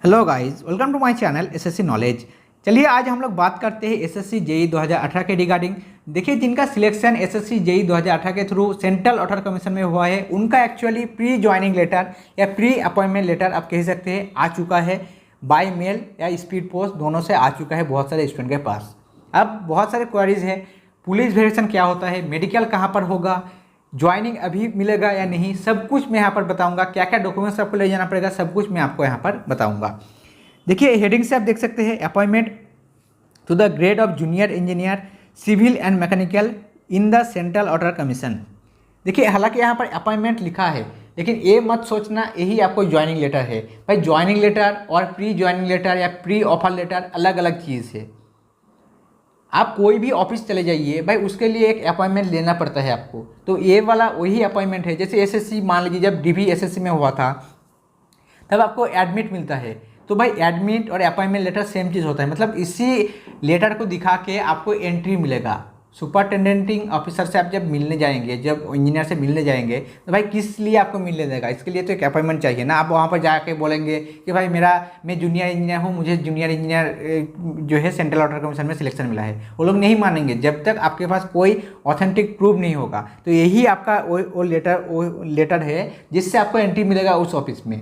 Hello guys, welcome to my channel SSC knowledge. चलिए आज हम लोग बात करते हैं एसएससी जेई 2018 के रिगार्डिंग। देखिए, जिनका सिलेक्शन एसएससी जेई 2018 के थ्रू सेंट्रल ऑर्डर कमीशन में हुआ है, उनका एक्चुअली प्री ज्वाइनिंग लेटर या प्री अपॉइंटमेंट लेटर आप कह सकते हैं आ चुका है। बाय मेल या स्पीड पोस्ट दोनों से आ चुका है बहुत सारे स्टूडेंट के पास। अब बहुत सारे क्वेरीज है, पुलिस वेरिफिकेशन क्या होता है, मेडिकल कहाँ पर होगा, ज्वाइनिंग अभी मिलेगा या नहीं, सब कुछ मैं यहाँ पर बताऊंगा। क्या क्या डॉक्यूमेंट्स आपको ले जाना पड़ेगा, सब कुछ मैं आपको यहाँ पर बताऊंगा। देखिए, हेडिंग से आप देख सकते हैं appointment to the grade of junior engineer civil and mechanical in the central order commission. देखिए, हालांकि यहाँ पर अपॉइंटमेंट लिखा है, लेकिन ये मत सोचना यही आपको ज्वाइनिंग लेटर है। भाई, ज्वाइनिंग लेटर और प्री ज्वाइनिंग लेटर या प्री ऑफर लेटर अलग अलग चीज़ है। आप कोई भी ऑफिस चले जाइए भाई, उसके लिए एक अपॉइंटमेंट लेना पड़ता है आपको। तो ये वाला वही अपॉइंटमेंट है। जैसे एसएससी, मान लीजिए जब डीबी एसएससी में हुआ था तब आपको एडमिट मिलता है। तो भाई, एडमिट और अपॉइंटमेंट लेटर सेम चीज़ होता है। मतलब इसी लेटर को दिखा के आपको एंट्री मिलेगा। सुपरिटेंडेंटिंग ऑफिसर से आप जब मिलने जाएंगे, जब इंजीनियर से मिलने जाएंगे, तो भाई किस लिए आपको मिलने देगा? इसके लिए तो एक अपॉइंटमेंट चाहिए ना। आप वहाँ पर जाके बोलेंगे कि भाई मैं जूनियर इंजीनियर हूँ, मुझे जूनियर इंजीनियर जो है सेंट्रल ऑर्डर कमीशन में सिलेक्शन मिला है। वो लोग नहीं मानेंगे जब तक आपके पास कोई ऑथेंटिक प्रूफ नहीं होगा। तो यही आपका वो लेटर है जिससे आपको एंट्री मिलेगा उस ऑफिस में।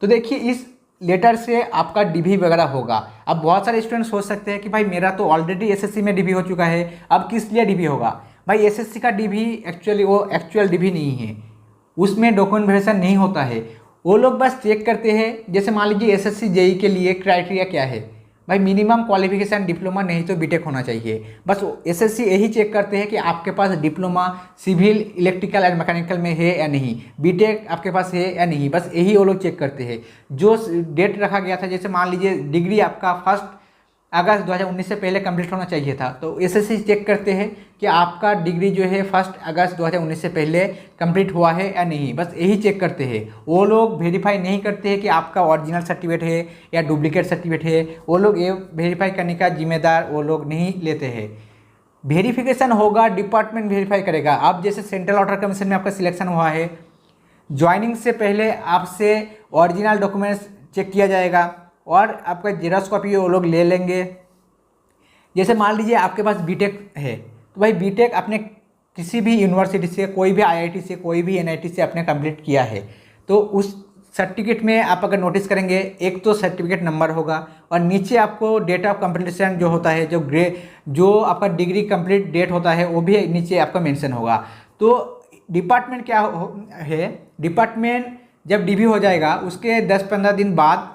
तो देखिए, इस लेटर से आपका डीबी वगैरह होगा। अब बहुत सारे स्टूडेंट सोच सकते हैं कि भाई मेरा तो ऑलरेडी एसएससी में डीबी हो चुका है, अब किस लिए डीबी होगा? भाई, एसएससी का डीबी एक्चुअली वो एक्चुअल डीबी नहीं है, उसमें डॉक्यूमेंट वेरिफिकेशन नहीं होता है। वो लोग बस चेक करते हैं। जैसे मान लीजिए एसएससी जेई के लिए क्राइटेरिया क्या है? भाई, मिनिमम क्वालिफिकेशन डिप्लोमा नहीं तो बीटेक होना चाहिए। बस एसएससी यही चेक करते हैं कि आपके पास diploma civil electrical and mechanical में है या नहीं, बीटेक आपके पास है या नहीं, बस यही वो लोग चेक करते हैं। जो डेट रखा गया था, जैसे मान लीजिए डिग्री आपका 1 अगस्त 2019 से पहले कंप्लीट होना चाहिए था, तो एसएससी चेक करते हैं कि आपका डिग्री जो है 1 अगस्त 2019 से पहले कंप्लीट हुआ है या नहीं। बस यही चेक करते हैं। वो लोग वेरीफाई नहीं करते हैं कि आपका ओरिजिनल सर्टिफिकेट है या डुप्लीकेट सर्टिफिकेट है। वो लोग ये वेरीफाई करने का जिम्मेदार वो लोग नहीं लेते हैं। वेरिफिकेशन होगा, डिपार्टमेंट वेरीफाई करेगा। आप जैसे सेंट्रल ऑर्डर कमीशन में आपका सिलेक्शन हुआ है, ज्वाइनिंग से पहले आपसे ओरिजिनल डॉक्यूमेंट्स चेक किया जाएगा और आपका जेरॉक्स कॉपी वो लोग ले लेंगे। जैसे मान लीजिए आपके पास बीटेक है, तो भाई बीटेक आपने किसी भी यूनिवर्सिटी से, कोई भी आईआईटी से, कोई भी एनआईटी से आपने कंप्लीट किया है, तो उस सर्टिफिकेट में आप अगर नोटिस करेंगे, एक तो सर्टिफिकेट नंबर होगा और नीचे आपको डेट ऑफ कंप्लीशन जो होता है, जो आपका डिग्री कंप्लीट डेट होता है, वो भी नीचे आपका मेंशन होगा। तो डिपार्टमेंट क्या है, डिपार्टमेंट जब डीबी हो जाएगा उसके 10-15 दिन बाद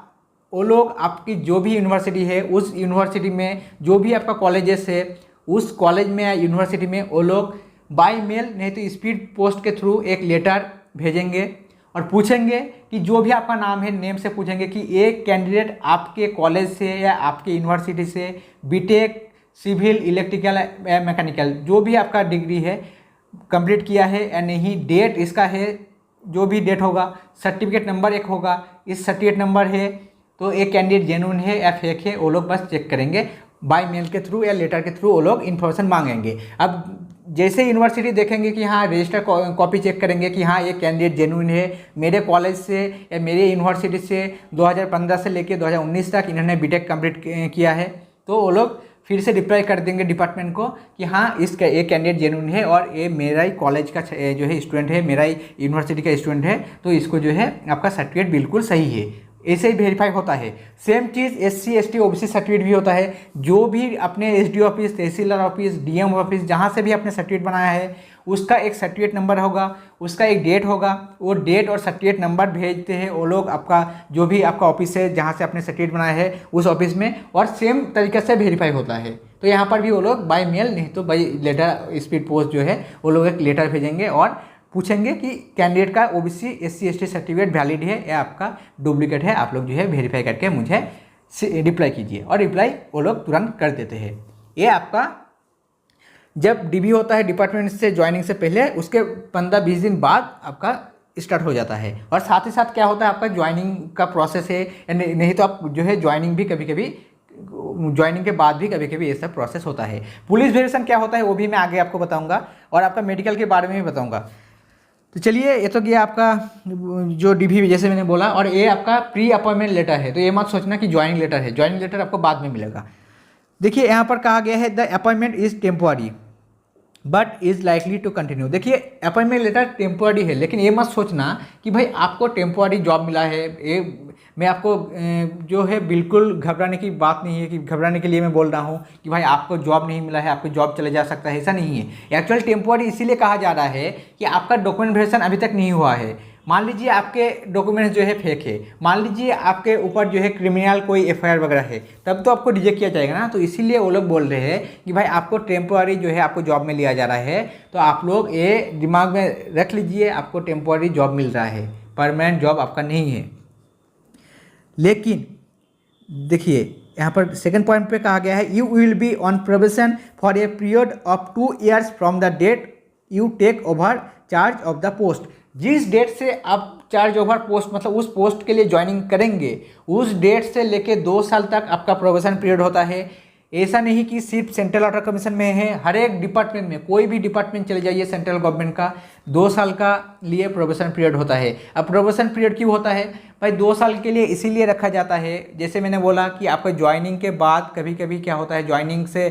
वो लोग आपकी जो भी यूनिवर्सिटी है, उस यूनिवर्सिटी में जो भी आपका कॉलेजेस है, उस कॉलेज में या यूनिवर्सिटी में वो लोग बाय मेल नहीं तो स्पीड पोस्ट के थ्रू एक लेटर भेजेंगे और पूछेंगे कि जो भी आपका नाम है, नेम से पूछेंगे कि एक कैंडिडेट आपके कॉलेज से या आपके यूनिवर्सिटी से बीटेक सिविल इलेक्ट्रिकल या मैकेनिकल जो भी आपका डिग्री है कंप्लीट किया है या नहीं, डेट इसका है, जो भी डेट होगा, सर्टिफिकेट नंबर एक होगा, इस सर्टिफिकेट नंबर है तो एक कैंडिडेट जेन्युइन है या फेक है, वो लोग बस चेक करेंगे। बाय मेल के थ्रू या लेटर के थ्रू वो लोग इन्फॉर्मेशन मांगेंगे। अब जैसे यूनिवर्सिटी देखेंगे कि हाँ, रजिस्टर कॉपी चेक करेंगे कि हाँ ये कैंडिडेट जेन्युइन है, मेरे कॉलेज से या मेरे यूनिवर्सिटी से 2015 से लेकर 2019 तक इन्होंने बीटेक कंप्लीट किया है, तो वो लोग फिर से रिप्लाई कर देंगे डिपार्टमेंट को कि हाँ इसका एक कैंडिडेट जेन्युइन है और ये मेरा ही कॉलेज का जो है स्टूडेंट है, मेरा ही यूनिवर्सिटी का स्टूडेंट है, तो इसको जो है आपका सर्टिफिकेट बिल्कुल सही है। ऐसे ही वेरीफाई होता है। सेम चीज़ एससी एसटी ओबीसी सर्टिफिकेट भी होता है। जो भी अपने एसडीओ ऑफिस, तहसीलदार ऑफिस, डीएम ऑफिस, जहाँ से भी आपने सर्टिफिकेट बनाया है, उसका एक सर्टिफिकेट नंबर होगा, उसका एक डेट होगा। वो डेट और सर्टिफिकेट नंबर भेजते हैं वो लोग आपका जो भी आपका ऑफिस है जहाँ से आपने सर्टिफिकेट बनाया है उस ऑफिस में, और सेम तरीके से वेरीफाई होता है। तो यहाँ पर भी वो लोग बाय मेल नहीं तो बाय लेटर स्पीड पोस्ट जो है वो लोग एक लेटर भेजेंगे और पूछेंगे कि कैंडिडेट का OBC SC ST certificate valid है या आपका डुप्लीकेट है, आप लोग जो है वेरीफाई करके मुझे रिप्लाई कीजिए, और रिप्लाई वो लोग तुरंत कर देते हैं। ये आपका जब डीबी होता है डिपार्टमेंट से ज्वाइनिंग से पहले, उसके 15-20 दिन बाद आपका स्टार्ट हो जाता है। और साथ ही साथ क्या होता है, आपका ज्वाइनिंग का प्रोसेस है, नहीं तो आप जो है ज्वाइनिंग भी कभी कभी, ज्वाइनिंग के बाद भी कभी कभी ये सब प्रोसेस होता है। पुलिस वेरिफिकेशन क्या होता है वो भी मैं आगे आपको बताऊंगा और आपका मेडिकल के बारे में भी बताऊंगा। तो चलिए, ये तो गया आपका जो डीवी जैसे मैंने बोला, और ये आपका प्री अपॉइंटमेंट लेटर है। तो ये मत सोचना कि ज्वाइनिंग लेटर है, ज्वाइनिंग लेटर आपको बाद में मिलेगा। देखिए यहाँ पर कहा गया है the appointment is temporary but is likely to continue. देखिए अपॉइंटमेंट लेटर टेम्पोररी है, लेकिन ये मत सोचना कि भाई आपको टेम्पोररी जॉब मिला है। ये मैं आपको जो है बिल्कुल घबराने की बात नहीं है, कि घबराने के लिए मैं बोल रहा हूँ कि भाई आपको जॉब नहीं मिला है, आपको जॉब चले जा सकता है, ऐसा नहीं है। एक्चुअल टेम्पोररी इसीलिए कहा जा रहा है कि आपका डॉक्यूमेंट वेरिफिकेशन अभी तक नहीं हुआ है। मान लीजिए आपके डॉक्यूमेंट्स जो है फेक है, मान लीजिए आपके ऊपर जो है क्रिमिनल कोई एफआईआर वगैरह है, तब तो आपको रिजेक्ट किया जाएगा ना। तो इसीलिए वो लोग बोल रहे हैं कि भाई आपको टेम्पोररी जो है आपको जॉब में लिया जा रहा है। तो आप लोग ये दिमाग में रख लीजिए, आपको टेम्पोररी जॉब मिल रहा है, परमानेंट जॉब आपका नहीं है। लेकिन देखिए यहाँ पर सेकंड पॉइंट पे कहा गया है you will be on probation for a period of 2 years from the date you take over charge of the post. जिस डेट से आप चार्ज ओवर पोस्ट मतलब उस पोस्ट के लिए ज्वाइनिंग करेंगे, उस डेट से लेके 2 साल तक आपका प्रोबेशन पीरियड होता है। ऐसा नहीं कि सिर्फ सेंट्रल ऑर्डर कमीशन में है, हर एक डिपार्टमेंट में, कोई भी डिपार्टमेंट चले जाइए सेंट्रल गवर्नमेंट का 2 साल का लिए प्रोबेशन पीरियड होता है। अब प्रोबेशन पीरियड क्यों होता है भाई? 2 साल के लिए इसीलिए रखा जाता है, जैसे मैंने बोला कि आपका ज्वाइनिंग के बाद कभी कभी क्या होता है, ज्वाइनिंग से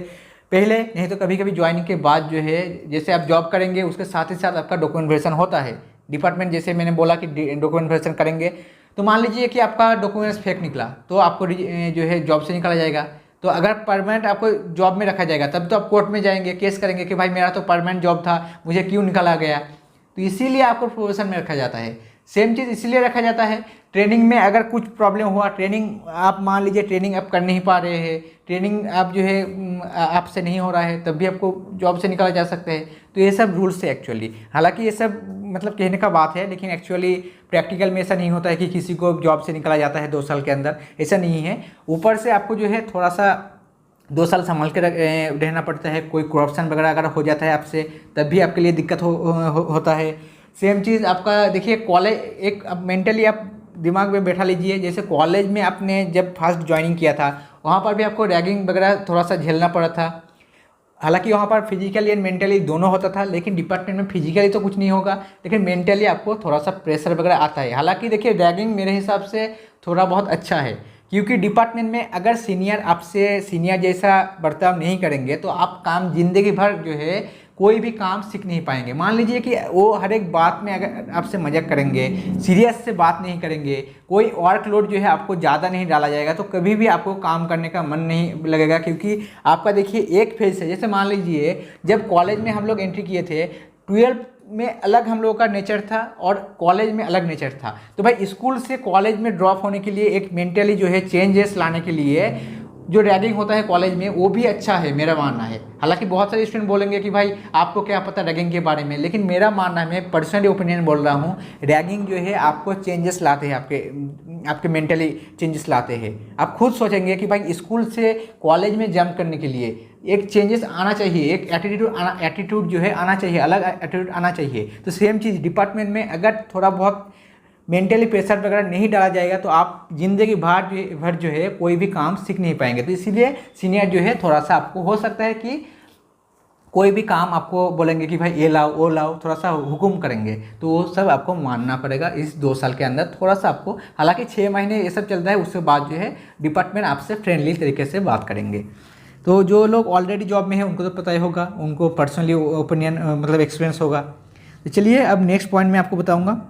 पहले नहीं तो कभी कभी ज्वाइनिंग के बाद जो है, जैसे आप जॉब करेंगे उसके साथ ही साथ आपका डॉक्यूमेंट वेरिफिकेशन होता है। डिपार्टमेंट जैसे मैंने बोला कि डॉक्यूमेंट वेरिफिकेशन करेंगे, तो मान लीजिए कि आपका डॉक्यूमेंट्स फेक निकला तो आपको जो है जॉब से निकाला जाएगा। तो अगर परमानेंट आपको जॉब में रखा जाएगा तब तो आप कोर्ट में जाएंगे, केस करेंगे कि भाई मेरा तो परमानेंट जॉब था, मुझे क्यों निकाला गया। तो इसीलिए आपको प्रोबेशन में रखा जाता है। सेम चीज़ इसलिए रखा जाता है ट्रेनिंग में, अगर कुछ प्रॉब्लम हुआ, ट्रेनिंग आप मान लीजिए ट्रेनिंग आप कर नहीं पा रहे हैं, ट्रेनिंग आप जो है आपसे नहीं हो रहा है, तब भी आपको जॉब से निकाला जा सकता है। तो ये सब रूल्स है एक्चुअली। हालांकि ये सब मतलब कहने का बात है, लेकिन एक्चुअली प्रैक्टिकल में ऐसा नहीं होता है कि किसी को जॉब से निकाला जाता है 2 साल के अंदर, ऐसा नहीं है। ऊपर से आपको जो है थोड़ा सा 2 साल संभाल के रहना पड़ता है। कोई करप्शन वगैरह अगर हो जाता है आपसे, तब भी आपके लिए दिक्कत होता है। सेम चीज़ आपका देखिए कॉलेज, एक अब मेंटली आप दिमाग में बैठा लीजिए, जैसे कॉलेज में आपने जब फर्स्ट ज्वाइनिंग किया था वहाँ पर भी आपको रैगिंग वगैरह थोड़ा सा झेलना पड़ा था। हालांकि वहाँ पर फिजिकली एंड मेंटली दोनों होता था, लेकिन डिपार्टमेंट में फिजिकली तो कुछ नहीं होगा, लेकिन मेंटली आपको थोड़ा सा प्रेशर वगैरह आता है। हालांकि देखिए रैगिंग मेरे हिसाब से थोड़ा बहुत अच्छा है, क्योंकि डिपार्टमेंट में अगर सीनियर आपसे सीनियर जैसा बर्ताव नहीं करेंगे तो आप काम जिंदगी भर जो है कोई भी काम सीख नहीं पाएंगे। मान लीजिए कि वो हर एक बात में अगर आपसे मजाक करेंगे, सीरियस से बात नहीं करेंगे, कोई वर्कलोड जो है आपको ज़्यादा नहीं डाला जाएगा, तो कभी भी आपको काम करने का मन नहीं लगेगा। क्योंकि आपका देखिए एक फेज है, जैसे मान लीजिए जब कॉलेज में हम लोग एंट्री किए थे, 12 में अलग हम लोगों का नेचर था और कॉलेज में अलग नेचर था। तो भाई स्कूल से कॉलेज में ड्रॉप होने के लिए एक मेंटली जो है चेंजेस लाने के लिए जो रैगिंग होता है कॉलेज में वो भी अच्छा है, मेरा मानना है। हालांकि बहुत सारे स्टूडेंट बोलेंगे कि भाई आपको क्या पता रैगिंग के बारे में, लेकिन मेरा मानना है, मैं पर्सनली ओपिनियन बोल रहा हूँ, रैगिंग जो है आपको चेंजेस लाते हैं, आपके मेंटली चेंजेस लाते हैं। आप खुद सोचेंगे कि भाई स्कूल से कॉलेज में जंप करने के लिए एक चेंजेस आना चाहिए, एक एटीट्यूड जो है आना चाहिए, अलग एटीट्यूड आना चाहिए। तो सेम चीज़ डिपार्टमेंट में अगर थोड़ा बहुत मेंटली प्रेशर वगैरह नहीं डाला जाएगा तो आप जिंदगी भर जो है कोई भी काम सीख नहीं पाएंगे। तो इसीलिए सीनियर जो है थोड़ा सा आपको हो सकता है कि कोई भी काम आपको बोलेंगे कि भाई ये लाओ वो लाओ, थोड़ा सा हुक्म करेंगे, तो वो सब आपको मानना पड़ेगा इस 2 साल के अंदर। थोड़ा सा आपको, हालांकि 6 महीने ये सब चलता है, उसके बाद जो है डिपार्टमेंट आपसे फ्रेंडली तरीके से बात करेंगे। तो जो लोग ऑलरेडी जॉब में है उनको तो पता ही होगा, उनको पर्सनली ओपिनियन मतलब एक्सपीरियंस होगा। तो चलिए अब नेक्स्ट पॉइंट मैं आपको बताऊँगा।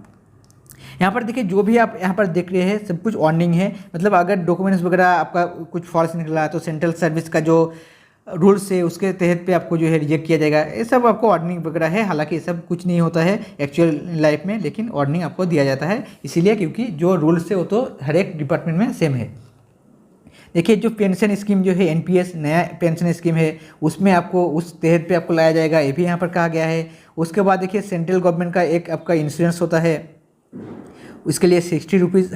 यहाँ पर देखिए जो भी आप यहाँ पर देख रहे हैं सब कुछ वार्निंग है, मतलब अगर डॉक्यूमेंट्स वगैरह आपका कुछ फॉल्स निकला तो सेंट्रल सर्विस का जो रूल्स है उसके तहत पे आपको जो है रिजेक्ट किया जाएगा। ये सब आपको वार्निंग वगैरह है, हालांकि ये सब कुछ नहीं होता है एक्चुअल लाइफ में, लेकिन वार्निंग आपको दिया जाता है इसीलिए क्योंकि जो रूल्स है वो तो हर एक डिपार्टमेंट में सेम है। देखिए जो पेंशन स्कीम जो है एनपीएस नया पेंशन स्कीम है, उसमें आपको उस तहत पे आपको लाया जाएगा, ये भी यहाँ पर कहा गया है। उसके बाद देखिए सेंट्रल गवर्नमेंट का एक आपका इंश्योरेंस होता है, उसके लिए 60 रुपीज़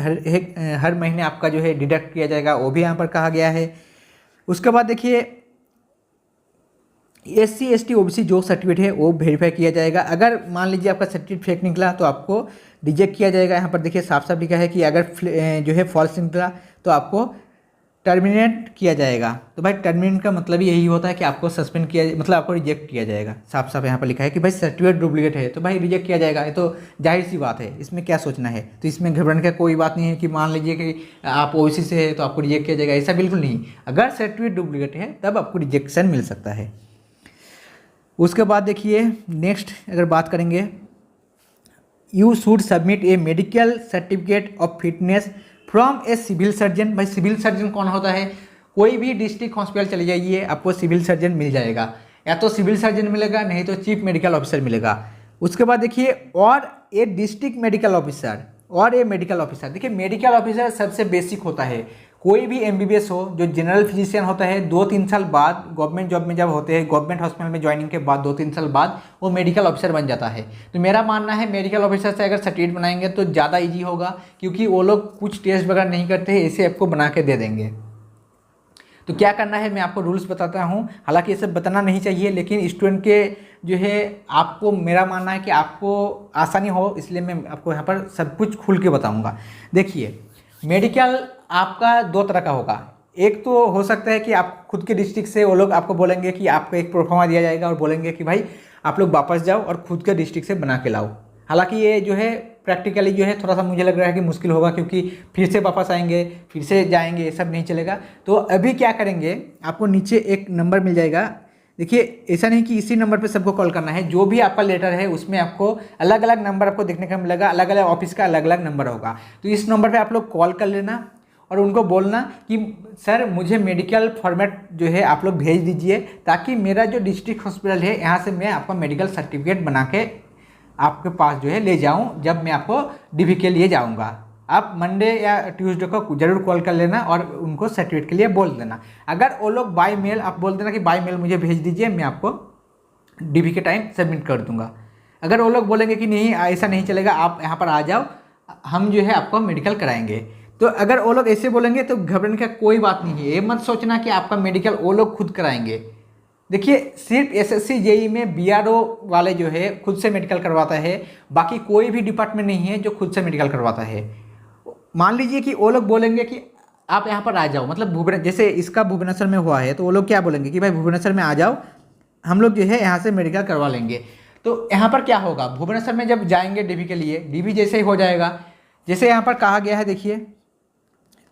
हर महीने आपका जो है डिडक्ट किया जाएगा, वो भी यहाँ पर कहा गया है। उसके बाद देखिए SC ST OBC जो सर्टिफिकेट है वो वेरीफाई किया जाएगा। अगर मान लीजिए आपका सर्टिफिकेट फेक निकला तो आपको रिजेक्ट किया जाएगा। यहाँ पर देखिए साफ साफ लिखा है कि अगर जो है फॉल्स निकला तो आपको टर्मिनेट किया जाएगा। तो भाई टर्मिनेट का मतलब यही होता है कि आपको सस्पेंड किया, मतलब आपको रिजेक्ट किया जाएगा। साफ साफ यहाँ पर लिखा है कि भाई सर्टिफिकेट डुप्लीकेट है तो भाई रिजेक्ट किया जाएगा, ये तो जाहिर सी बात है, इसमें क्या सोचना है। तो इसमें घबराने का कोई बात नहीं है कि मान लीजिए कि आप ओबीसी से है तो आपको रिजेक्ट किया जाएगा, ऐसा बिल्कुल नहीं। अगर सर्टिफिकेट डुप्लीकेट है तब आपको रिजेक्शन मिल सकता है। उसके बाद देखिए नेक्स्ट अगर बात करेंगे, you should submit a medical certificate of fitness from a civil surgeon. भाई सिविल सर्जन कौन होता है, कोई भी डिस्ट्रिक्ट हॉस्पिटल चले जाइए आपको सिविल सर्जन मिल जाएगा, या तो सिविल सर्जन मिलेगा नहीं तो चीफ मेडिकल ऑफिसर मिलेगा। उसके बाद देखिए और ए डिस्ट्रिक्ट मेडिकल ऑफिसर और ए मेडिकल ऑफिसर। देखिए मेडिकल ऑफिसर सबसे बेसिक होता है, कोई भी एमबीबीएस हो जो जनरल फिजिशियन होता है 2-3 साल बाद गवर्नमेंट जॉब में जब होते हैं, गवर्नमेंट हॉस्पिटल में ज्वाइनिंग के बाद 2-3 साल बाद वो मेडिकल ऑफिसर बन जाता है। तो मेरा मानना है मेडिकल ऑफिसर से अगर सर्टिफिकेट बनाएंगे तो ज़्यादा ईजी होगा, क्योंकि वो लोग कुछ टेस्ट वगैरह नहीं करते हैं, ऐसे आपको बना के दे देंगे। तो क्या करना है मैं आपको रूल्स बताता हूँ, हालांकि ये सब बताना नहीं चाहिए, लेकिन स्टूडेंट के जो है आपको मेरा मानना है कि आपको आसानी हो, इसलिए मैं आपको यहाँ पर सब कुछ खुल के बताऊँगा। देखिए मेडिकल आपका 2 तरह का होगा, एक तो हो सकता है कि आप खुद के डिस्ट्रिक्ट से वो लोग आपको बोलेंगे कि आपको एक प्रोफार्मा दिया जाएगा और बोलेंगे कि भाई आप लोग वापस जाओ और खुद के डिस्ट्रिक्ट से बना के लाओ। हालांकि ये जो है प्रैक्टिकली जो है थोड़ा सा मुझे लग रहा है कि मुश्किल होगा, क्योंकि फिर से वापस आएंगे फिर से जाएंगे, ये सब नहीं चलेगा। तो अभी क्या करेंगे, आपको नीचे एक नंबर मिल जाएगा। देखिए ऐसा नहीं कि इसी नंबर पे सबको कॉल करना है, जो भी आपका लेटर है उसमें आपको अलग अलग नंबर आपको देखने का मिलेगा, अलग अलग ऑफिस का अलग अलग नंबर होगा। तो इस नंबर पे आप लोग कॉल कर लेना और उनको बोलना कि सर मुझे मेडिकल फॉर्मेट जो है आप लोग भेज दीजिए, ताकि मेरा जो डिस्ट्रिक्ट हॉस्पिटल है यहाँ से मैं आपका मेडिकल सर्टिफिकेट बना के आपके पास जो है ले जाऊँ, जब मैं आपको डीवी के लिए जाऊँगा। आप मंडे या ट्यूसडे को जरूर कॉल कर लेना और उनको सर्टिफिकेट के लिए बोल देना। अगर वो लोग बाय मेल आप बोल देना कि बाय मेल मुझे भेज दीजिए, मैं आपको डीवी के टाइम सबमिट कर दूंगा। अगर वो लोग बोलेंगे कि नहीं ऐसा नहीं चलेगा, आप यहाँ पर आ जाओ, हम जो है आपको मेडिकल कराएंगे, तो अगर वो लोग ऐसे बोलेंगे तो घबराने का कोई बात नहीं है। ये मत सोचना कि आपका मेडिकल वो लोग खुद कराएंगे। देखिए सिर्फ एसएससी जेई में बीआरओ वाले जो है खुद से मेडिकल करवाता है, बाकी कोई भी डिपार्टमेंट नहीं है जो खुद से मेडिकल करवाता है। मान लीजिए कि वो लोग बोलेंगे कि आप यहाँ पर आ जाओ, मतलब जैसे इसका भुवनेश्वर में हुआ है तो वो लोग क्या बोलेंगे कि भाई भुवनेश्वर में आ जाओ, हम लोग जो है यहाँ से मेडिकल करवा लेंगे। तो यहाँ पर क्या होगा, भुवनेश्वर में जब जाएंगे डीवी के लिए, डीवी जैसे ही हो जाएगा, जैसे यहाँ पर कहा गया है, देखिए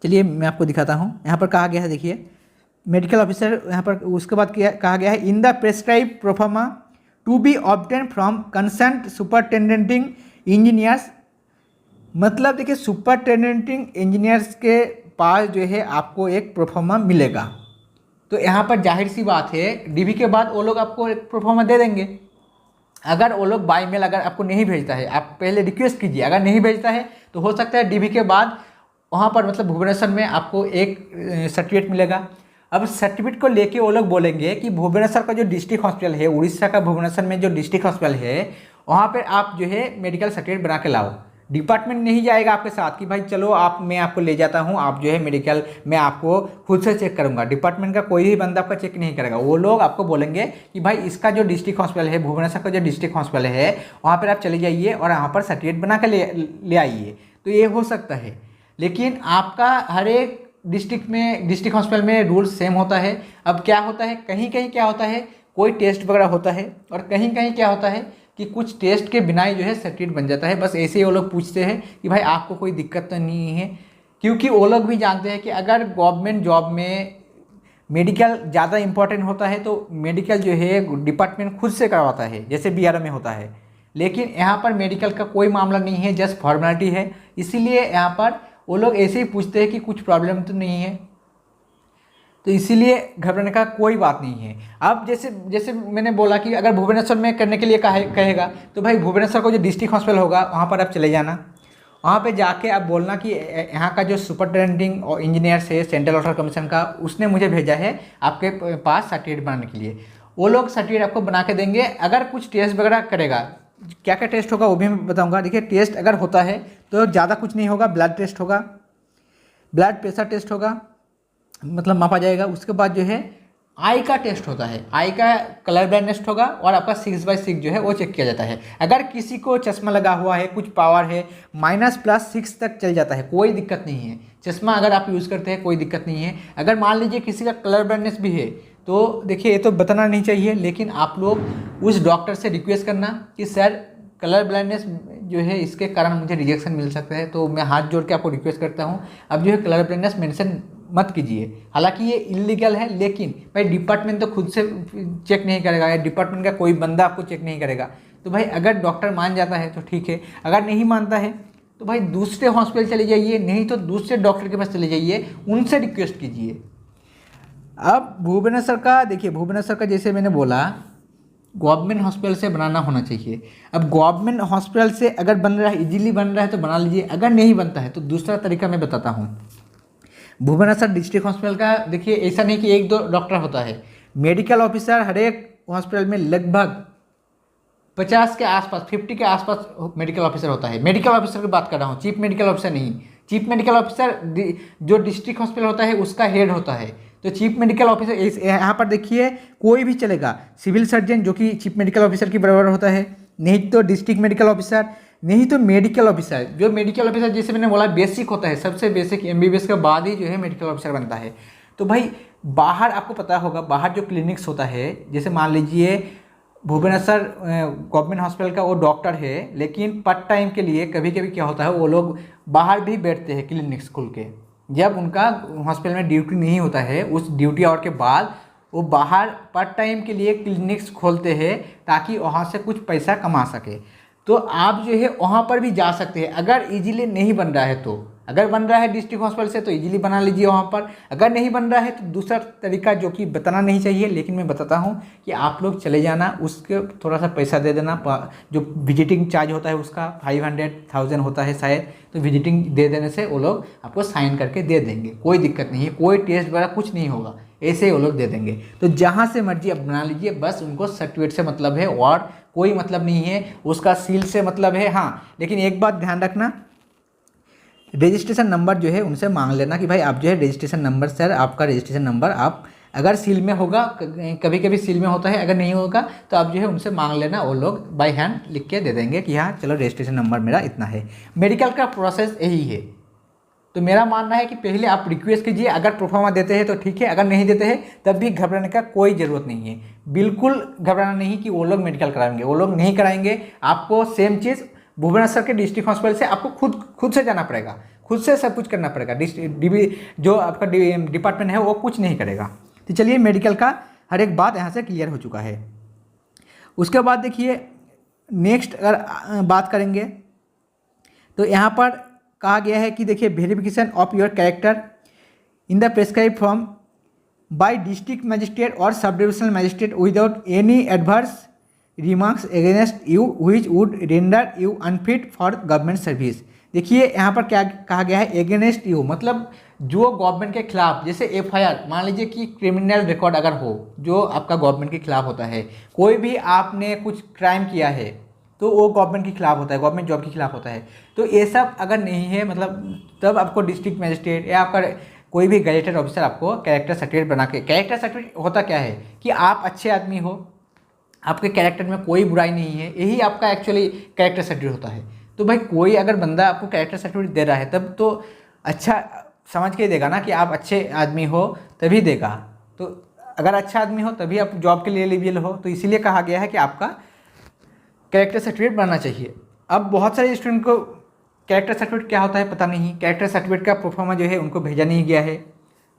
चलिए मैं आपको दिखाता हूँ। यहाँ पर कहा गया है, देखिए मेडिकल ऑफिसर यहाँ पर, उसके बाद कहा गया है in the prescribe proforma to be obtain from concern superintending engineers. मतलब देखिए सुपरटेंडेंटिंग इंजीनियर्स के पास जो है आपको एक प्रोफार्मा मिलेगा। तो यहाँ पर जाहिर सी बात है डीवी के बाद वो लोग आपको एक प्रोफार्मा दे देंगे। अगर वो लोग बाय मेल अगर आपको नहीं भेजता है, आप पहले रिक्वेस्ट कीजिए, अगर नहीं भेजता है तो हो सकता है डीवी के बाद वहाँ पर मतलब भुवनेश्वर में आपको एक सर्टिफिकेट मिलेगा। अब सर्टिफिकेट को लेके वो लोग बोलेंगे कि भुवनेश्वर का जो डिस्ट्रिक्ट हॉस्पिटल है, उड़ीसा का भुवनेश्वर में जो डिस्ट्रिक्ट हॉस्पिटल है, वहाँ पर आप जो है मेडिकल सर्टिफिकेट बना के लाओ। डिपार्टमेंट नहीं जाएगा आपके साथ कि भाई चलो आप, मैं आपको ले जाता हूँ, आप जो है मेडिकल मैं आपको खुद से चेक करूँगा। डिपार्टमेंट का कोई भी बंदा आपका चेक नहीं करेगा। वो लोग आपको बोलेंगे कि भाई इसका जो डिस्ट्रिक्ट हॉस्पिटल है, भुवनेश्वर का जो डिस्ट्रिक्ट हॉस्पिटल है, वहाँ पर आप चले जाइए और वहाँ पर सर्टिफिकेट बना के ले आइए। तो ये हो सकता है, लेकिन आपका हर एक डिस्ट्रिक्ट में, डिस्ट्रिक्ट हॉस्पिटल में रूल सेम होता है। अब क्या होता है, कहीं कहीं क्या होता है, कोई टेस्ट वगैरह होता है, और कहीं कहीं क्या होता है कि कुछ टेस्ट के बिना ही जो है सर्टिफिकेट बन जाता है। बस ऐसे ही वो लोग पूछते हैं कि भाई आपको कोई दिक्कत तो नहीं है, क्योंकि वो लोग भी जानते हैं कि अगर गवर्नमेंट जॉब में मेडिकल ज़्यादा इंपॉर्टेंट होता है तो मेडिकल जो है डिपार्टमेंट खुद से करवाता है, जैसे बीआरओ में होता है। लेकिन यहाँ पर मेडिकल का कोई मामला नहीं है, जस्ट फॉर्मेलिटी है। इसीलिए यहाँ पर वो लोग ऐसे ही पूछते हैं कि कुछ प्रॉब्लम तो नहीं है, तो इसीलिए घबराने का कोई बात नहीं है। अब जैसे मैंने बोला कि अगर भुवनेश्वर में करने के लिए कहेगा तो भाई भुवनेश्वर को जो डिस्ट्रिक्ट हॉस्पिटल होगा वहाँ पर आप चले जाना। वहाँ पे जाके आप बोलना कि यहाँ का जो सुपरटेंडेंटिंग और इंजीनियर्स है सेंट्रल वाटर कमीशन का, उसने मुझे भेजा है आपके पास सर्टिफिकेट बनाने के लिए। वो लोग सर्टिफिकेट आपको बना के देंगे। अगर कुछ टेस्ट वगैरह करेगा, क्या क्या टेस्ट होगा वो भी मैं बताऊँगा। देखिए टेस्ट अगर होता है तो ज़्यादा कुछ नहीं होगा, ब्लड टेस्ट होगा, ब्लड प्रेशर टेस्ट होगा, मतलब मापा जाएगा। उसके बाद जो है आई का टेस्ट होता है, आई का कलर ब्लाइंडनेस होगा और आपका 6/6 जो है वो चेक किया जाता है। अगर किसी को चश्मा लगा हुआ है, कुछ पावर है, -+6 तक चल जाता है, कोई दिक्कत नहीं है। चश्मा अगर आप यूज़ करते हैं कोई दिक्कत नहीं है। अगर मान लीजिए किसी का कलर ब्लाइंडनेस भी है तो देखिए ये तो बताना नहीं चाहिए, लेकिन आप लोग उस डॉक्टर से रिक्वेस्ट करना कि सर कलर ब्लाइंडनेस जो है इसके कारण मुझे रिजेक्शन मिल सकता है, तो मैं हाथ जोड़ के आपको रिक्वेस्ट करता हूँ अब जो है कलर ब्लाइंडनेस मेंशन मत कीजिए। हालांकि ये इलीगल है, लेकिन भाई डिपार्टमेंट तो खुद से चेक नहीं करेगा या डिपार्टमेंट का कोई बंदा आपको चेक नहीं करेगा। तो भाई अगर डॉक्टर मान जाता है तो ठीक है, अगर नहीं मानता है तो भाई दूसरे हॉस्पिटल चले जाइए, नहीं तो दूसरे डॉक्टर के पास चले जाइए, उनसे रिक्वेस्ट कीजिए। अब भुवनेश्वर का देखिए, भुवनेश्वर का जैसे मैंने बोला गवर्नमेंट हॉस्पिटल से बनाना होना चाहिए। अब गवर्नमेंट हॉस्पिटल से अगर बन रहा है, इजीली बन रहा है तो बना लीजिए, अगर नहीं बनता है तो दूसरा तरीका मैं बताता हूँ। भुवनेश्वर डिस्ट्रिक्ट हॉस्पिटल का देखिए, ऐसा नहीं कि 1-2 डॉक्टर होता है, मेडिकल ऑफिसर हर एक हॉस्पिटल में लगभग 50 के आसपास, 50 के आसपास मेडिकल ऑफिसर होता है। मेडिकल ऑफिसर की बात कर रहा हूँ, चीफ मेडिकल ऑफिसर नहीं। चीफ मेडिकल ऑफिसर जो डिस्ट्रिक्ट हॉस्पिटल होता है उसका हेड होता है। तो चीफ मेडिकल ऑफिसर यहाँ पर देखिए कोई भी चलेगा, सिविल सर्जन जो कि चीफ मेडिकल ऑफिसर की बराबर होता है, नहीं तो डिस्ट्रिक्ट मेडिकल ऑफिसर, नहीं तो मेडिकल ऑफिसर। जो मेडिकल ऑफिसर जैसे मैंने बोला बेसिक होता है, सबसे बेसिक MBBS के बाद ही जो है मेडिकल ऑफिसर बनता है। तो भाई बाहर आपको पता होगा, बाहर जो क्लिनिक्स होता है, जैसे मान लीजिए भुवनेश्वर गवर्नमेंट हॉस्पिटल का वो डॉक्टर है, लेकिन पार्ट टाइम के लिए कभी कभी क्या होता है वो लोग बाहर भी बैठते हैं क्लिनिक्स खोल के। जब उनका हॉस्पिटल में ड्यूटी नहीं होता है, उस ड्यूटी आवर के बाद वो बाहर पार्ट टाइम के लिए क्लिनिक्स खोलते हैं ताकि वहाँ से कुछ पैसा कमा सके। तो आप जो है वहाँ पर भी जा सकते हैं, अगर इजीली नहीं बन रहा है तो। अगर बन रहा है डिस्ट्रिक्ट हॉस्पिटल से तो इजीली बना लीजिए वहाँ पर, अगर नहीं बन रहा है तो दूसरा तरीका जो कि बताना नहीं चाहिए लेकिन मैं बताता हूँ कि आप लोग चले जाना, उसके थोड़ा सा पैसा दे देना, जो विजिटिंग चार्ज होता है उसका 500,000 होता है शायद, तो विजिटिंग दे देने से वो लोग आपको साइन करके दे देंगे, कोई दिक्कत नहीं है, कोई टेस्ट वगैरह कुछ नहीं होगा, ऐसे ही वो लोग दे देंगे। तो जहाँ से मर्जी आप बना लीजिए, बस उनको सर्टिफिकेट से मतलब है और कोई मतलब नहीं है, उसका सील से मतलब है। हाँ, लेकिन एक बात ध्यान रखना, रजिस्ट्रेशन नंबर जो है उनसे मांग लेना कि भाई आप जो है रजिस्ट्रेशन नंबर, सर आपका रजिस्ट्रेशन नंबर आप, अगर सील में होगा, कभी कभी सील में होता है, अगर नहीं होगा तो आप जो है उनसे मांग लेना, वो लोग बाय हैंड लिख के दे देंगे कि हाँ चलो रजिस्ट्रेशन नंबर मेरा इतना है। मेडिकल का प्रोसेस यही है। तो मेरा मानना है कि पहले आप रिक्वेस्ट कीजिए, अगर प्रोफार्मा देते हैं तो ठीक है, अगर नहीं देते हैं तब भी घबराने का कोई ज़रूरत नहीं है। बिल्कुल घबराना नहीं कि वो लोग मेडिकल कराएंगे, वो लोग नहीं कराएंगे। आपको सेम चीज़ भुवनेश्वर के डिस्ट्रिक्ट हॉस्पिटल से आपको खुद से जाना पड़ेगा, खुद से सब कुछ करना पड़ेगा। जो आपका डिपार्टमेंट है वो कुछ नहीं करेगा। तो चलिए, मेडिकल का हर एक बात यहाँ से क्लियर हो चुका है। उसके बाद देखिए नेक्स्ट अगर बात करेंगे तो यहाँ पर कहा गया है कि देखिए verification of your character in the prescribe form by district magistrate और sub divisional magistrate without any adverse remarks against you which would render you unfit for government service. देखिए यहाँ पर क्या कहा गया है, अगेंस्ट यू मतलब जो गवर्नमेंट के खिलाफ, जैसे FIR, मान लीजिए कि क्रिमिनल रिकॉर्ड अगर हो जो आपका गवर्नमेंट के खिलाफ होता है, कोई भी आपने कुछ क्राइम किया है तो वो गवर्नमेंट के खिलाफ होता है, गवर्नमेंट जॉब के खिलाफ होता है। तो ये सब अगर नहीं है, मतलब तब आपको डिस्ट्रिक्ट मजिस्ट्रेट या आपका कोई भी गैजेटेड ऑफिसर आपको कैरेक्टर सर्टिफिकेट बना के, कैरेक्टर सर्टिफिकेट होता क्या है कि आप अच्छे आदमी हो, आपके कैरेक्टर में कोई बुराई नहीं है, यही आपका एक्चुअली कैरेक्टर सर्टिफिकेट होता है। तो भाई कोई अगर बंदा आपको कैरेक्टर सर्टिफिकेट दे रहा है तब तो अच्छा समझ के देगा ना कि आप अच्छे आदमी हो, तभी देगा। तो अगर अच्छा आदमी हो तभी आप जॉब के लिए एलिजिबल हो, तो इसीलिए कहा गया है कि आपका कैरेक्टर सर्टिफिकेट बनना चाहिए। अब बहुत सारे स्टूडेंट को कैरेक्टर सर्टिफिकेट क्या होता है पता नहीं, कैरेक्टर सर्टिफिकेट का प्रोफार्मा जो है उनको भेजा नहीं गया है।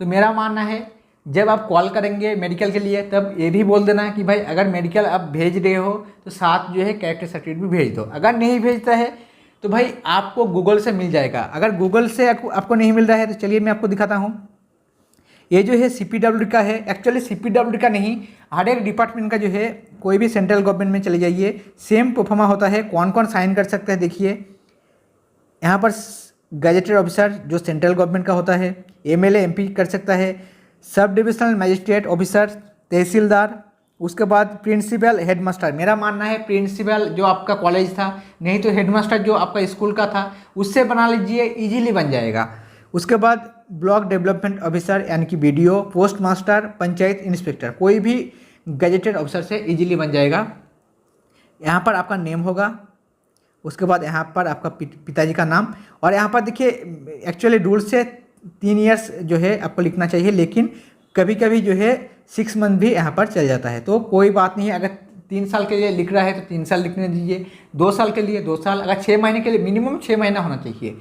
तो मेरा मानना है जब आप कॉल करेंगे मेडिकल के लिए तब ये भी बोल देना कि भाई अगर मेडिकल आप भेज रहे हो तो साथ जो है कैरेक्टर सर्टिफिकेट भी भेज दो। अगर नहीं भेजता है तो भाई आपको गूगल से मिल जाएगा। अगर गूगल से आपको नहीं मिल रहा है तो चलिए मैं आपको दिखाता हूँ। ये जो है CPWD का है, एक्चुअली CPWD का नहीं, हर एक डिपार्टमेंट का जो है, कोई भी सेंट्रल गवर्नमेंट में चले जाइए सेम प्रोफार्मा होता है। कौन कौन साइन कर सकते हैं देखिए, यहाँ पर गैजेटेड ऑफिसर जो सेंट्रल गवर्नमेंट का होता है, MLA MP कर सकता है, सब डिविजनल मजिस्ट्रेट ऑफिसर, तहसीलदार, उसके बाद प्रिंसिपल, हेडमास्टर। मेरा मानना है प्रिंसिपल जो आपका कॉलेज था, नहीं तो हेडमास्टर जो आपका स्कूल का था, उससे बना लीजिए, इजीली बन जाएगा। उसके बाद ब्लॉक डेवलपमेंट ऑफिसर यानी कि BDO, post master, panchayat inspector, कोई भी गजेटेड ऑफिसर से इजीली बन जाएगा। यहाँ पर आपका नेम होगा, उसके बाद यहाँ पर आपका पिताजी का नाम, और यहाँ पर देखिए एक्चुअली रूल से 3 इयर्स जो है आपको लिखना चाहिए, लेकिन कभी कभी जो है 6 मंथ भी यहाँ पर चल जाता है, तो कोई बात नहीं है। अगर 3 साल के लिए लिख रहा है तो 3 साल लिखने दीजिए, 2 साल के लिए 2 साल, अगर 6 महीने के लिए मिनिमम 6 महीना होना चाहिए।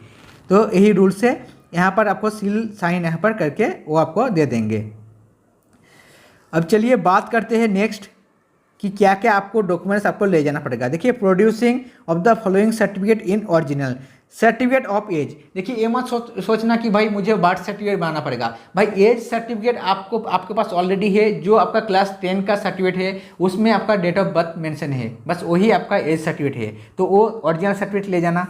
तो यही रूल से यहाँ पर आपको सील साइन यहाँ पर करके वो आपको दे देंगे। अब चलिए बात करते हैं नेक्स्ट कि क्या क्या आपको डॉक्यूमेंट्स आपको ले जाना पड़ेगा। देखिए producing of the following certificate in original, certificate of age. देखिए ये मत सोचना कि भाई मुझे बर्थ सर्टिफिकेट बनाना पड़ेगा। भाई एज सर्टिफिकेट आपके पास ऑलरेडी है, जो आपका क्लास 10 का सर्टिफिकेट है उसमें आपका डेट ऑफ बर्थ मेंशन है, बस वही आपका एज सर्टिफिकेट है, तो वो ओरिजिनल सर्टिफिकेट ले जाना।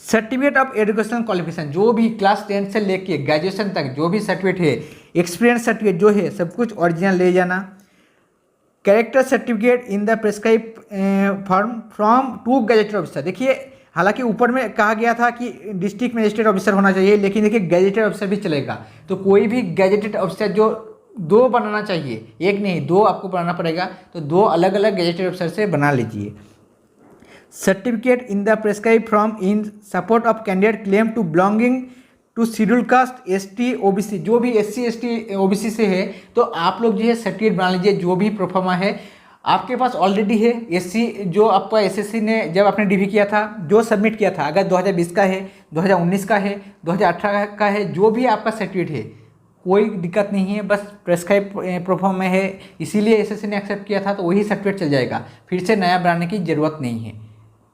सर्टिफिकेट ऑफ एजुकेशनल क्वालिफिकेशन, जो भी क्लास 10 से लेके ग्रेजुएशन तक जो भी सर्टिफिकेट है, एक्सपीरियंस सर्टिफिकेट जो है सब कुछ ओरिजिनल ले जाना। Character certificate in the prescribe form from 2 gazetted officer. देखिए हालांकि ऊपर में कहा गया था कि डिस्ट्रिक्ट मजिस्ट्रेट ऑफिसर होना चाहिए, लेकिन देखिए गजेटेड ऑफिसर भी चलेगा, तो कोई भी गजेटेड ऑफिसर जो 2 बनाना चाहिए, 1 नहीं 2 आपको बनाना पड़ेगा, तो 2 अलग अलग गजेटेड ऑफिसर से बना लीजिए। Certificate in the prescribe form in support of candidate claim to belonging to schedule caste, ST OBC, जो भी SC ST OBC से है तो आप लोग जो है सर्टिफिकेट बना लीजिए, जो भी प्रोफार्मा है आपके पास ऑलरेडी है। SC जो आपका SSC ने जब आपने DV किया था, जो सबमिट किया था, अगर 2020 का है, 2019 का है, 2018 का है, जो भी आपका सर्टिफिकेट है कोई दिक्कत नहीं है, बस प्रेस्क्राइब प्रोफार्मा में है इसीलिए SSC ने एक्सेप्ट किया था, तो वही सर्टिफिकेट चल जाएगा, फिर से नया बनाने की ज़रूरत नहीं है।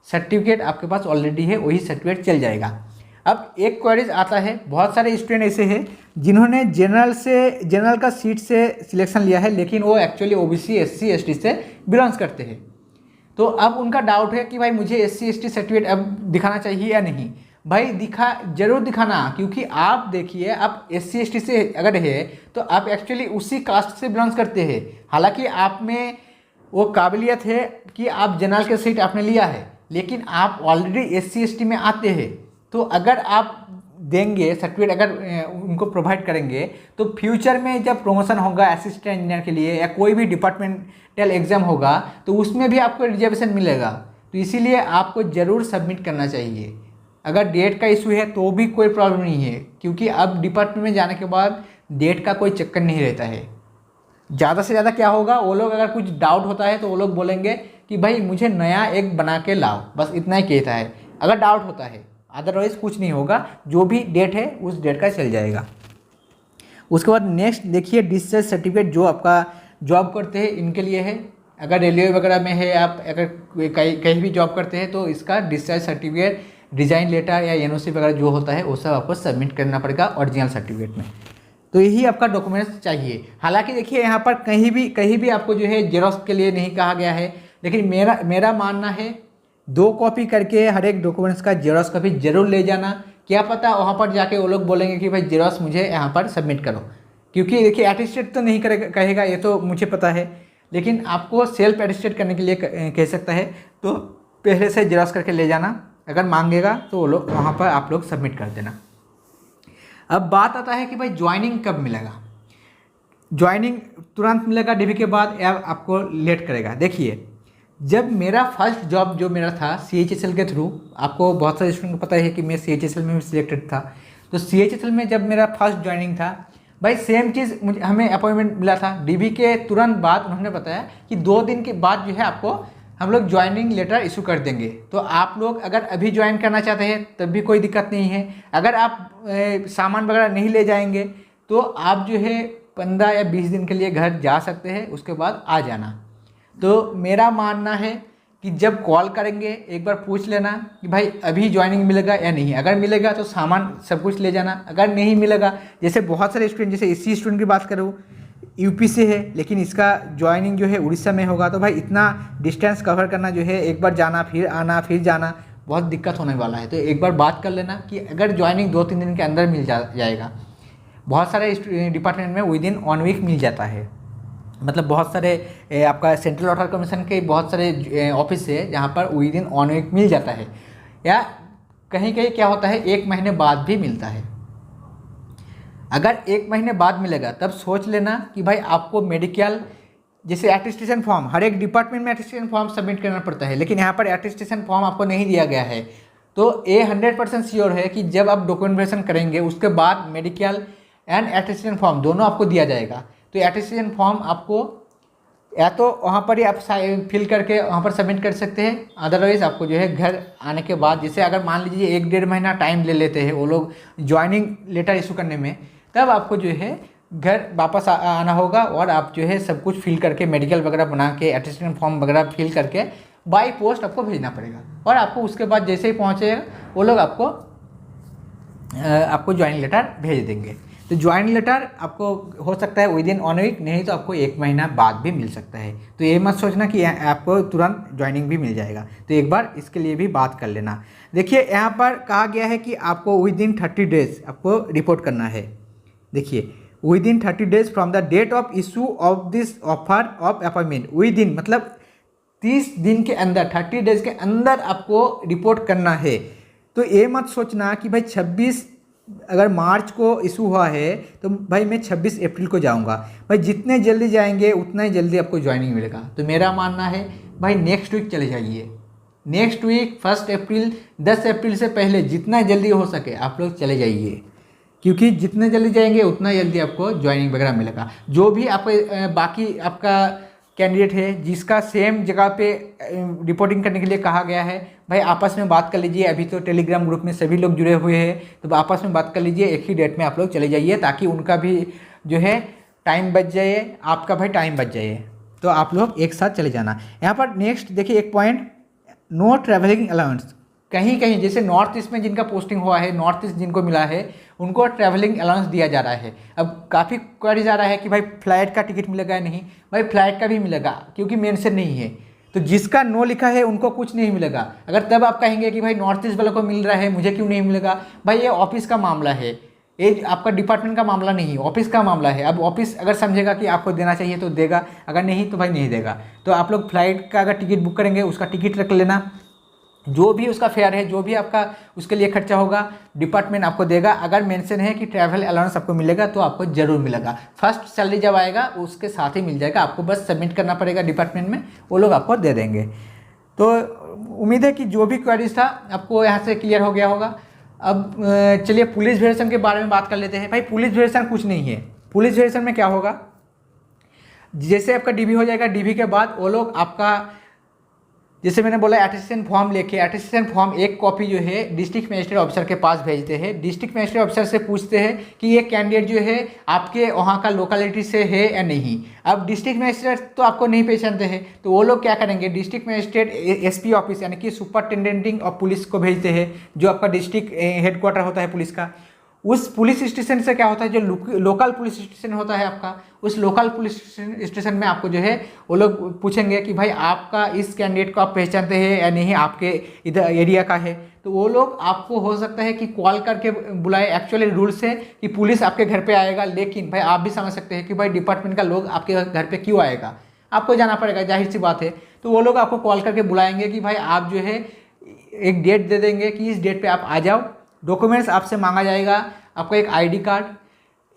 सर्टिफिकेट आपके पास ऑलरेडी है, वही सर्टिफिकेट चल जाएगा। अब एक क्वेरीज आता है, बहुत सारे स्टूडेंट ऐसे हैं जिन्होंने जनरल का सीट से सिलेक्शन लिया है, लेकिन वो एक्चुअली OBC SC ST से बिलोंग्स करते हैं, तो अब उनका डाउट है कि भाई मुझे SC ST सर्टिफिकेट अब दिखाना चाहिए या नहीं। भाई जरूर दिखाना, क्योंकि आप देखिए आप SC ST से अगर है तो आप एक्चुअली उसी कास्ट से बिलोंग्स करते हैं, हालांकि आप में वो काबिलियत है कि आप जनरल के सीट आपने लिया है, लेकिन आप ऑलरेडी SC ST में आते हैं, तो अगर आप देंगे सर्टिफिकेट, अगर उनको प्रोवाइड करेंगे, तो फ्यूचर में जब प्रमोशन होगा असिस्टेंट इंजीनियर के लिए या कोई भी डिपार्टमेंटल एग्जाम होगा तो उसमें भी आपको रिजर्वेशन मिलेगा, तो इसीलिए आपको ज़रूर सबमिट करना चाहिए। अगर डेट का इशू है तो भी कोई प्रॉब्लम नहीं है, क्योंकि अब डिपार्टमेंट में जाने के बाद डेट का कोई चक्कर नहीं रहता है। ज़्यादा से ज़्यादा क्या होगा, वो लोग अगर कुछ डाउट होता है तो वो लोग बोलेंगे कि भाई मुझे नया एक बना के लाओ, बस इतना ही कहता है अगर डाउट होता है, अदरवाइज कुछ नहीं होगा, जो भी डेट है उस डेट का चल जाएगा। उसके बाद नेक्स्ट देखिए डिस्चार्ज सर्टिफिकेट, जो आपका जॉब करते हैं इनके लिए है, अगर रेलवे वगैरह में है, आप अगर कहीं भी जॉब करते हैं तो इसका डिस्चार्ज सर्टिफिकेट, रिजाइन लेटर या NOC वगैरह जो होता है वो सब आपको सबमिट करना पड़ेगा ओरिजिनल सर्टिफिकेट में। तो यही आपका डॉक्यूमेंट्स चाहिए। हालांकि देखिए यहाँ पर कहीं भी आपको जो है जेरोक्स के लिए नहीं कहा गया है, लेकिन मेरा मानना है 2 कॉपी करके हर एक डॉक्यूमेंट्स का जेरोक्स कॉपी जरूर ले जाना। क्या पता वहाँ पर जाके वो लोग बोलेंगे कि भाई जेरोक्स मुझे यहाँ पर सबमिट करो, क्योंकि देखिए एटिस्टेट तो नहीं कहेगा, ये तो मुझे पता है, लेकिन आपको सेल्फ एटिस्टेट करने के लिए कह सकता है, तो पहले से जेरोक्स करके ले जाना, अगर मांगेगा तो वो लोग वहाँ पर आप लोग सबमिट कर देना। अब बात आता है कि भाई ज्वाइनिंग कब मिलेगा। ज्वाइनिंग तुरंत मिलेगा DV के बाद या आपको लेट करेगा। देखिए जब मेरा फर्स्ट जॉब जो मेरा था CHSL के थ्रू, आपको बहुत सारे स्टूडेंट को पता है कि मैं CHSL में भी सिलेक्टेड था, तो CHSL में जब मेरा फर्स्ट ज्वाइनिंग था भाई सेम चीज़ हमें अपॉइंटमेंट मिला था। DV के तुरंत बाद उन्होंने बताया कि 2 दिन के बाद जो है आपको हम लोग ज्वाइनिंग लेटर इशू कर देंगे, तो आप लोग अगर अभी ज्वाइन करना चाहते हैं तब भी कोई दिक्कत नहीं है। अगर आप सामान वगैरह नहीं ले जाएंगे तो आप जो है 15 या 20 दिन के लिए घर जा सकते हैं, उसके बाद आ जाना। तो मेरा मानना है कि जब कॉल करेंगे एक बार पूछ लेना कि भाई अभी ज्वाइनिंग मिलेगा या नहीं, अगर मिलेगा तो सामान सब कुछ ले जाना, अगर नहीं मिलेगा, जैसे बहुत सारे स्टूडेंट, जैसे इसी स्टूडेंट की बात करूँ UP से है लेकिन इसका ज्वाइनिंग जो है उड़ीसा में होगा, तो भाई इतना डिस्टेंस कवर करना जो है, एक बार जाना फिर आना फिर जाना, बहुत दिक्कत होने वाला है। तो एक बार बात कर लेना कि अगर ज्वाइनिंग 2-3 दिन के अंदर मिल जाएगा। बहुत सारे डिपार्टमेंट में विदिन 1 वीक मिल जाता है, मतलब बहुत सारे आपका सेंट्रल ऑर्डर कमीशन के बहुत सारे ऑफिस है जहाँ पर विदिन 1 वीक मिल जाता है, या कहीं कहीं क्या होता है 1 महीने बाद भी मिलता है। अगर 1 महीने बाद मिलेगा तब सोच लेना कि भाई आपको मेडिकल जैसे अटेस्टेशन फॉर्म, हर एक डिपार्टमेंट में अटेस्टेशन फॉर्म सबमिट करना पड़ता है, लेकिन यहाँ पर अटेस्टेशन फॉर्म आपको नहीं दिया गया है। तो ये 100% श्योर है कि जब आप डॉक्यूमेंटेशन करेंगे उसके बाद मेडिकल एंड अटेस्टेशन फॉर्म दोनों आपको दिया जाएगा। तो अटेस्टेशन फॉर्म आपको या तो वहाँ पर ही आप फिल करके वहाँ पर सबमिट कर सकते हैं, अदरवाइज़ आपको जो है घर आने के बाद, जैसे अगर मान लीजिए 1-1.5 महीना टाइम ले लेते हैं वो लोग ज्वाइनिंग लेटर इशू करने में, तब आपको जो है घर वापस आना होगा और आप जो है सब कुछ फिल करके मेडिकल वगैरह बना के अटेस्टेशन फॉर्म वगैरह फिल करके बाई पोस्ट आपको भेजना पड़ेगा। और आपको उसके बाद जैसे ही पहुँचेगा वो लोग आपको ज्वाइनिंग लेटर भेज देंगे। तो ज्वाइनिंग लेटर आपको हो सकता है विदिन 1 वीक, नहीं तो आपको 1 महीना बाद भी मिल सकता है। तो ये मत सोचना कि आपको तुरंत ज्वाइनिंग भी मिल जाएगा। तो एक बार इसके लिए भी बात कर लेना। देखिए यहाँ पर कहा गया है कि आपको विदिन 30 डेज आपको रिपोर्ट करना है। देखिए within 30 days from the date of issue of this offer of appointment, within मतलब 30 दिन के अंदर, 30 डेज के अंदर आपको रिपोर्ट करना है। तो ये मत सोचना कि भाई 26 अगर मार्च को इशू हुआ है तो भाई मैं 26 अप्रैल को जाऊंगा। भाई जितने जल्दी जाएंगे उतना ही जल्दी आपको ज्वाइनिंग मिलेगा। तो मेरा मानना है भाई नेक्स्ट वीक चले जाइए, नेक्स्ट वीक 1 अप्रैल 10 अप्रैल से पहले जितना जल्दी हो सके आप लोग चले जाइए, क्योंकि जितने जल्दी जाएंगे उतना जल्दी आपको ज्वाइनिंग वगैरह मिलेगा। जो भी आप बाकी आपका कैंडिडेट है जिसका सेम जगह पे रिपोर्टिंग करने के लिए कहा गया है, भाई आपस में बात कर लीजिए। अभी तो टेलीग्राम ग्रुप में सभी लोग जुड़े हुए हैं, तो आपस में बात कर लीजिए, एक ही डेट में आप लोग चले जाइए ताकि उनका भी जो है टाइम बच जाए, आपका भाई टाइम बच जाए। तो आप लोग एक साथ चले जाना। यहाँ पर नेक्स्ट देखिए एक पॉइंट, नो ट्रैवलिंग अलाउंस। कहीं कहीं जैसे नॉर्थ ईस्ट में जिनका पोस्टिंग हुआ है, नॉर्थ ईस्ट जिनको मिला है उनको ट्रैवलिंग अलाउंस दिया जा रहा है। अब काफ़ी क्वेरी जा रहा है कि भाई फ्लाइट का टिकट मिलेगा या नहीं। भाई फ्लाइट का भी मिलेगा क्योंकि मेंशन नहीं है। तो जिसका नो लिखा है उनको कुछ नहीं मिलेगा। अगर तब आप कहेंगे कि भाई नॉर्थ ईस्ट वालों को मिल रहा है मुझे क्यों नहीं मिलेगा, भाई ये ऑफिस का मामला है, ये आपका डिपार्टमेंट का मामला नहीं है, ऑफिस का मामला है। अब ऑफिस अगर समझेगा कि आपको देना चाहिए तो देगा, अगर नहीं तो भाई नहीं देगा। तो आप लोग फ्लाइट का अगर टिकट बुक करेंगे उसका टिकट रख लेना, जो भी उसका फेयर है, जो भी आपका उसके लिए खर्चा होगा डिपार्टमेंट आपको देगा। अगर मेंशन है कि ट्रैवल अलाउंस आपको मिलेगा तो आपको जरूर मिलेगा। फर्स्ट सैलरी जब आएगा उसके साथ ही मिल जाएगा, आपको बस सबमिट करना पड़ेगा डिपार्टमेंट में, वो लोग आपको दे देंगे। तो उम्मीद है कि जो भी क्वेरीज था आपको यहाँ से क्लियर हो गया होगा। अब चलिए पुलिस वेरिएशन के बारे में बात कर लेते हैं। भाई पुलिस वेरिएशन कुछ नहीं है। पुलिस वेरिएशन में क्या होगा, जैसे आपका डीबी हो जाएगा, डीबी के बाद वो लोग आपका जैसे मैंने बोला अटेस्टेशन फॉर्म लेके, अटेस्टेशन फॉर्म एक कॉपी जो है डिस्ट्रिक्ट मजिस्ट्रेट ऑफिसर के पास भेजते हैं। डिस्ट्रिक्ट मजिस्ट्रेट ऑफिसर से पूछते हैं कि ये कैंडिडेट जो है आपके वहाँ का लोकेलिटी से है या नहीं। अब डिस्ट्रिक्ट मजिस्ट्रेट तो आपको नहीं पहचानते हैं, तो वो लोग क्या करेंगे, डिस्ट्रिक्ट मजिस्ट्रेट एसपी ऑफिस यानी कि सुपरिटेंडेंटिंग ऑफ पुलिस को भेजते हैं, जो आपका डिस्ट्रिक्ट हेडक्वार्टर होता है पुलिस का। उस पुलिस स्टेशन से क्या होता है, जो लोकल पुलिस स्टेशन होता है आपका, उस लोकल पुलिस स्टेशन में आपको जो है वो लोग पूछेंगे कि भाई आपका इस कैंडिडेट को आप पहचानते हैं या नहीं, आपके इधर एरिया का है। तो वो लोग आपको हो सकता है कि कॉल करके बुलाए। एक्चुअली रूल्स है कि पुलिस आपके घर पे आएगा, लेकिन भाई आप भी समझ सकते हैं कि भाई डिपार्टमेंट का लोग आपके घर पे क्यों आएगा, आपको जाना पड़ेगा, जाहिर सी बात है। तो वो लोग आपको कॉल करके बुलाएंगे कि भाई आप जो है एक डेट दे देंगे कि इस डेट पे आप आ जाओ। डॉक्यूमेंट्स आपसे मांगा जाएगा, आपको एक आईडी कार्ड,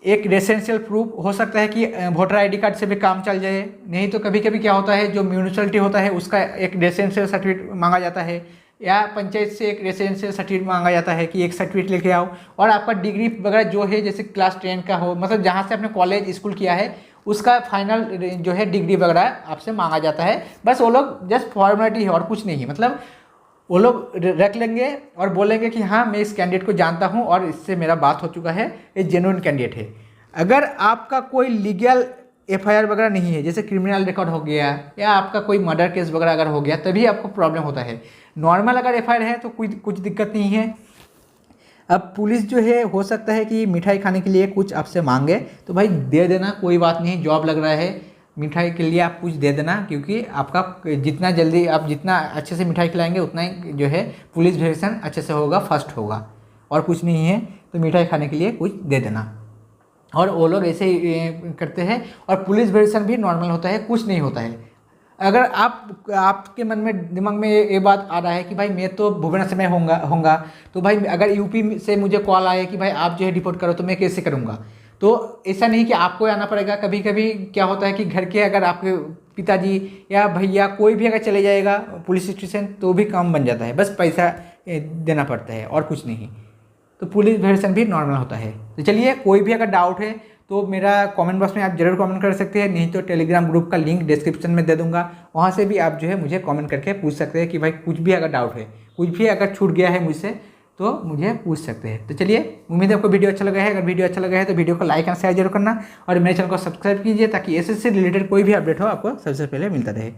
एक रेसिडेंशियल प्रूफ, हो सकता है कि वोटर आईडी कार्ड से भी काम चल जाए। नहीं तो कभी कभी क्या होता है, जो म्यूनिसिपैलिटी होता है उसका एक रेसिडेंशियल सर्टिफिकेट मांगा जाता है, या पंचायत से एक रेसिडेंशियल सर्टिफिकेट मांगा जाता है कि एक सर्टिफिकेट लेके आओ। और आपका डिग्री वगैरह जो है, जैसे क्लास 10 का हो, मतलब जहाँ से आपने कॉलेज स्कूल किया है उसका फाइनल जो है डिग्री वगैरह आपसे मांगा जाता है। बस वो लोग जस्ट फॉर्मेलिटी है और कुछ नहीं है। मतलब वो लोग रख लेंगे और बोलेंगे कि हाँ मैं इस कैंडिडेट को जानता हूँ और इससे मेरा बात हो चुका है, ये जेन्युइन कैंडिडेट है। अगर आपका कोई लीगल एफआईआर वगैरह नहीं है, जैसे क्रिमिनल रिकॉर्ड हो गया या आपका कोई मर्डर केस वगैरह अगर हो गया, तभी आपको प्रॉब्लम होता है। नॉर्मल अगर एफआईआर है तो कुछ दिक्कत नहीं है। अब पुलिस जो है हो सकता है कि मिठाई खाने के लिए कुछ आपसे मांगे, तो भाई दे देना, कोई बात नहीं। जॉब लग रहा है, मिठाई के लिए आप कुछ दे देना, क्योंकि आपका जितना जल्दी आप जितना अच्छे से मिठाई खिलाएंगे उतना ही जो है पुलिस वेरिएशन अच्छे से होगा, फर्स्ट होगा। और कुछ नहीं है तो मिठाई खाने के लिए कुछ दे देना। और वो लोग ऐसे ही करते हैं। और पुलिस वेरिएशन भी नॉर्मल होता है, कुछ नहीं होता है। अगर आपके मन में दिमाग में ये बात आ रहा है कि भाई मैं तो भुवनेश्वर में होऊंगा, तो भाई अगर यूपी से मुझे कॉल आए कि भाई आप जो है रिपोर्ट करो, तो मैं कैसे करूँगा। तो ऐसा नहीं कि आपको आना पड़ेगा। कभी कभी क्या होता है कि घर के अगर आपके पिताजी या भैया कोई भी अगर चले जाएगा पुलिस स्टेशन तो भी काम बन जाता है, बस पैसा देना पड़ता है और कुछ नहीं। तो पुलिस वेरिफिकेशन भी नॉर्मल होता है। तो चलिए, कोई भी अगर डाउट है तो मेरा कमेंट बॉक्स में आप जरूर कमेंट कर सकते हैं, नहीं तो टेलीग्राम ग्रुप का लिंक डिस्क्रिप्शन में दे दूंगा, वहाँ से भी आप जो है मुझे कमेंट करके पूछ सकते हैं कि भाई कुछ भी अगर डाउट है, कुछ भी अगर छूट गया है मुझसे तो मुझे पूछ सकते हैं। तो चलिए, उम्मीद है आपको वीडियो अच्छा लगा है। अगर वीडियो अच्छा लगा है तो वीडियो को लाइक एंड शेयर जरूर करना और मेरे चैनल को सब्सक्राइब कीजिए ताकि एसएससी से रिलेटेड कोई भी अपडेट हो आपको सबसे पहले मिलता रहे।